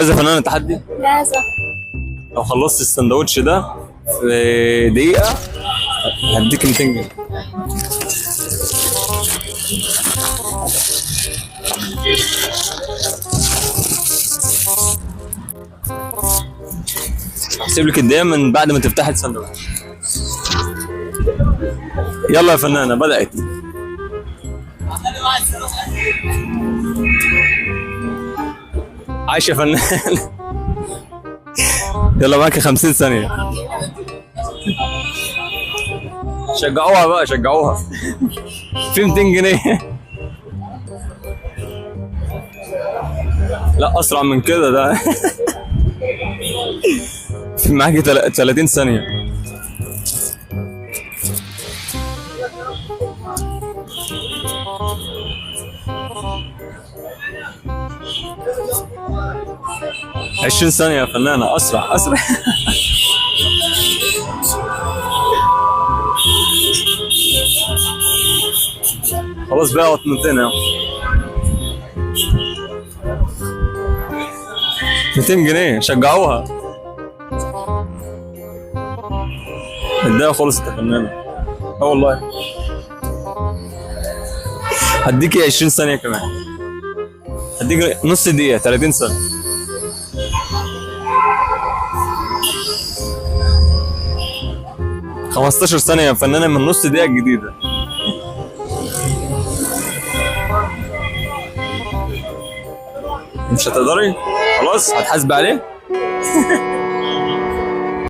جاهزة يا فنان تحدي؟ جاهزة. لو خلصت السندوتش ده في دقيقة هديك 200 جنيه. هسيب لك الدقيقة من بعد ما تفتحي السندوتش. يلا يا فنانة بدأت. عايش يا فنان. يلا معاك 50 ثانية. شجعوها بقى شجعوها. في 200 جنيه. لا أسرع من كده ده. في معاكي 30 ثانية. عشرين ثانية يا فنانة أسرع أسرع. خلاص بقى وطنتين اهو. 200 جنيه شجعوها. الدقيقة خلصت يا فنانة. اه والله. هديكي 20 ثانية كمان. هديكي نص دقيقة 30 ثانية. خمستاشر ثانية يا فنانة من نص دقيقة الجديدة. مش هتقدري؟ خلاص هتحاسبي عليه؟